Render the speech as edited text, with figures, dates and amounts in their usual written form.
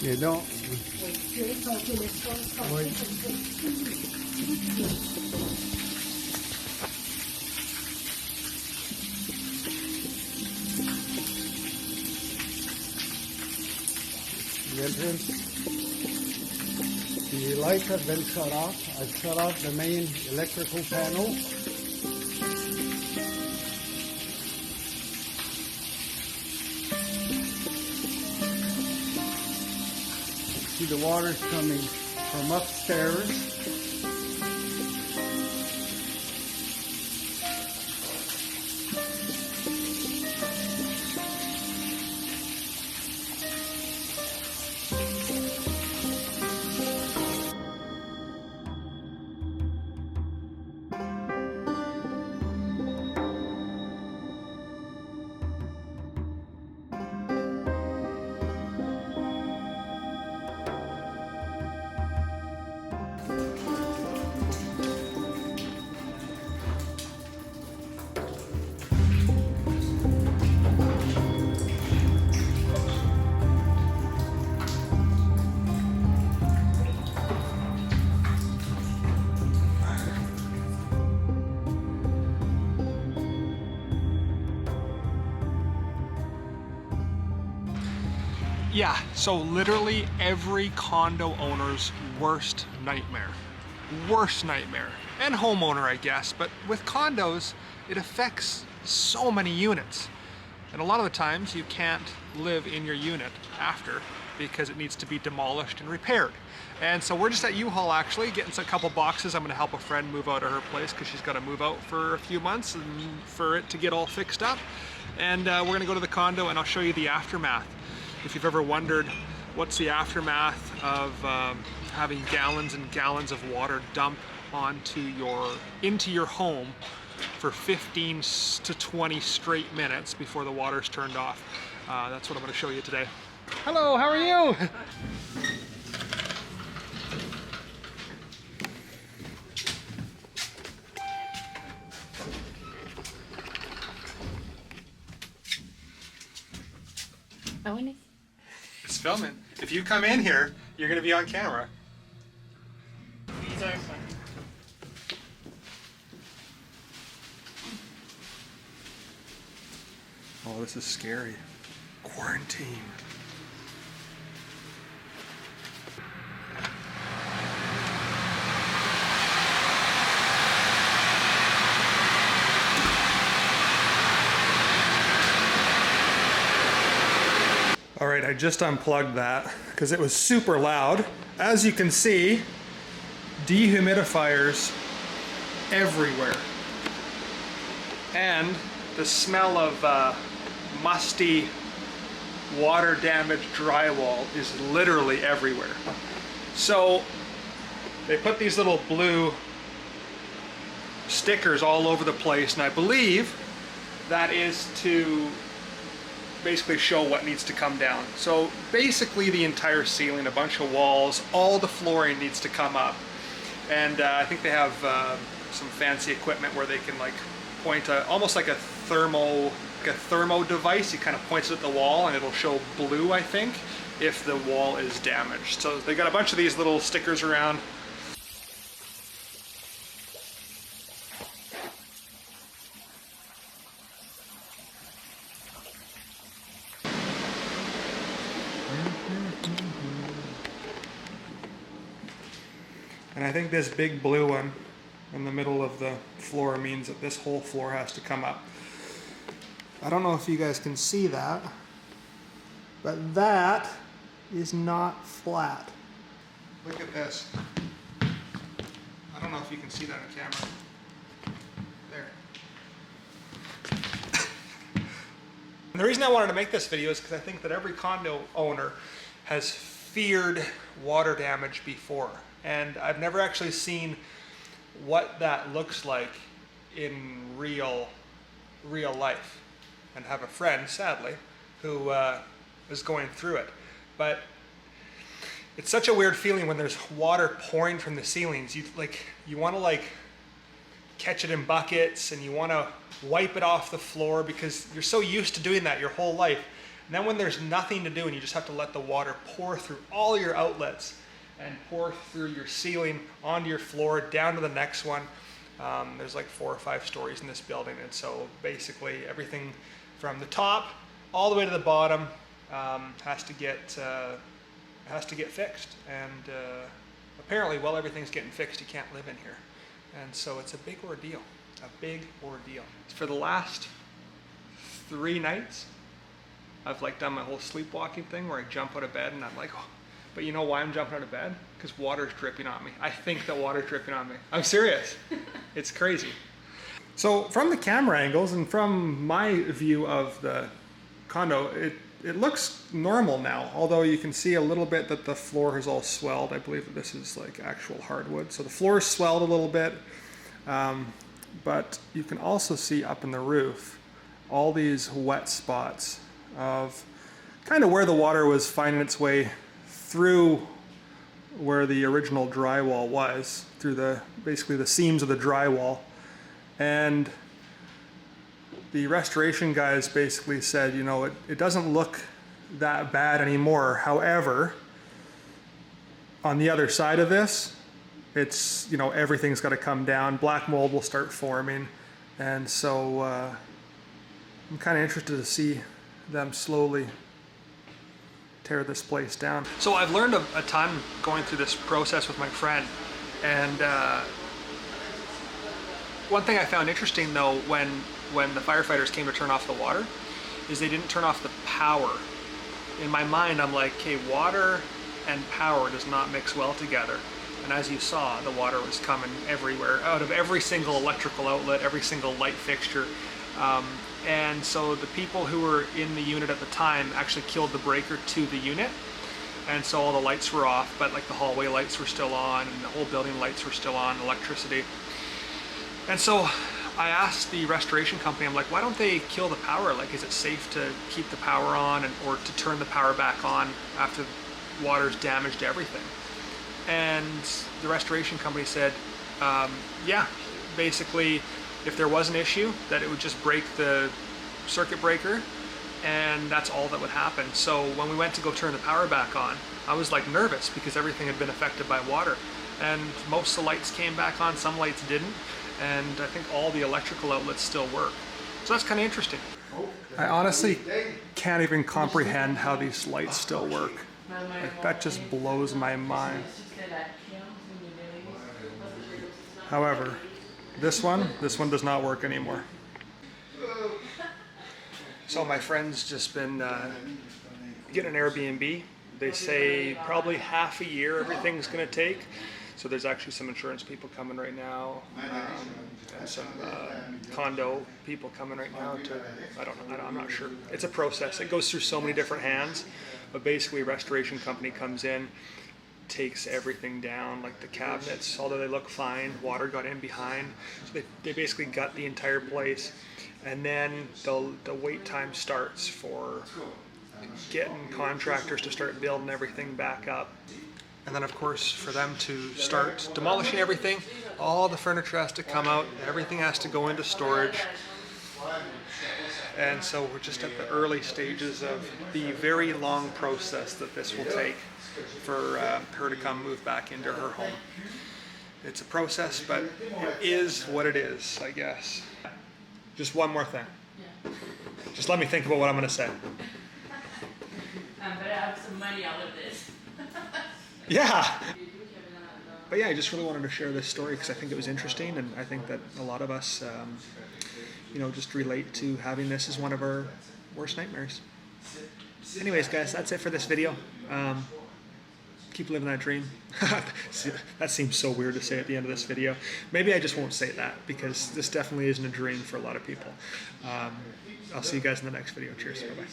You don't. Wait. The entrance. The lights have been shut off. I've shut off the main electrical panel. See, the water's coming from upstairs. Yeah, so literally every condo owner's worst nightmare. Worst nightmare. And homeowner, I guess, but with condos, it affects so many units. And a lot of the times you can't live in your unit after because it needs to be demolished and repaired. And so we're just at U-Haul actually, getting a couple boxes. I'm gonna help a friend move out of her place because she's gotta move out for a few months and for it to get all fixed up. And we're gonna go to the condo and I'll show you the aftermath. If you've ever wondered what's the aftermath of having gallons and gallons of water dump into your home for 15 to 20 straight minutes before the water's turned off. That's what I'm going to show you today. Hello, how are you? It's filming. If you come in here, you're going to be on camera. These are fun. Oh, this is scary. Quarantine. All right, I just unplugged that because it was super loud. As you can see, dehumidifiers everywhere. And the smell of musty, water damaged drywall is literally everywhere. So they put these little blue stickers all over the place, and I believe that is to basically show what needs to come down. So basically the entire ceiling, a bunch of walls, all the flooring needs to come up. And I think they have some fancy equipment where they can like point almost like a thermo device. You kind of points it at the wall and it'll show blue, I think, if the wall is damaged. So they got a bunch of these little stickers around. And I think this big blue one in the middle of the floor means that this whole floor has to come up. I don't know if you guys can see that, but that is not flat. Look at this. I don't know if you can see that on camera. There. And the reason I wanted to make this video is because I think that every condo owner has feared water damage before. And I've never actually seen what that looks like in real life. And have a friend, sadly, who is going through it. But it's such a weird feeling when there's water pouring from the ceilings. You want to like catch it in buckets and you want to wipe it off the floor because you're so used to doing that your whole life And then when there's nothing to do and you just have to let the water pour through all your outlets and pour through your ceiling, onto your floor, down to the next one. There's like 4 or 5 stories in this building, and so basically everything from the top all the way to the bottom has to get fixed. And apparently, while everything's getting fixed, you can't live in here. And so it's a big ordeal, For the last 3 nights, I've like done my whole sleepwalking thing where I jump out of bed and I'm like, oh. But you know why I'm jumping out of bed? Because water's dripping on me. I think that water's dripping on me. I'm serious. It's crazy. So from the camera angles and from my view of the condo, it looks normal now, although you can see a little bit that the floor is all swelled. I believe that this is like actual hardwood. So the floor is swelled a little bit, but you can also see up in the roof all these wet spots of kind of where the water was finding its way through where the original drywall was, through basically the seams of the drywall. And the restoration guys basically said, you know, it doesn't look that bad anymore. However, on the other side of this, it's, you know, everything's got to come down. Black mold will start forming. And so I'm kind of interested to see them slowly tear this place down. So I've learned a ton going through this process with my friend, and one thing I found interesting though when the firefighters came to turn off the water is they didn't turn off the power. In my mind I'm like, okay, water and power does not mix well together, and as you saw, the water was coming everywhere, out of every single electrical outlet, every single light fixture. And so the people who were in the unit at the time actually killed the breaker to the unit, and so all the lights were off, but like the hallway lights were still on and the whole building lights were still on, electricity. And so I asked the restoration company, I'm like, why don't they kill the power? Like, is it safe to keep the power on or to turn the power back on after water's damaged everything? And the restoration company said, yeah, basically, if there was an issue, that it would just break the circuit breaker, and that's all that would happen. So when we went to go turn the power back on, I was like nervous because everything had been affected by water. And most of the lights came back on, some lights didn't, and I think all the electrical outlets still work. So that's kind of interesting. I honestly can't even comprehend how these lights still work. Like, that just blows my mind. However, this one does not work anymore. So my friend's just been getting an Airbnb. They say probably half a year everything's gonna take. So there's actually some insurance people coming right now, and some condo people coming right now to, I don't know, I'm not sure. It's a process. It goes through so many different hands, but basically restoration company comes in, takes everything down, like the cabinets, although they look fine, water got in behind. So they basically gut the entire place. And then the wait time starts for getting contractors to start building everything back up. And then of course for them to start demolishing everything, all the furniture has to come out, everything has to go into storage. And so we're just at the early stages of the very long process that this will take for her to come move back into her home. It's a process, but it is what it is, I guess. Just one more thing. Just let me think about what I'm going to say. I better have some money out of this. Yeah. But yeah, I just really wanted to share this story because I think it was interesting, and I think that a lot of us, you know, just relate to having this as one of our worst nightmares. Anyways, guys, that's it for this video. Keep living that dream. That seems so weird to say at the end of this video. Maybe I just won't say that because this definitely isn't a dream for a lot of people. I'll see you guys in the next video. Cheers. Bye-bye.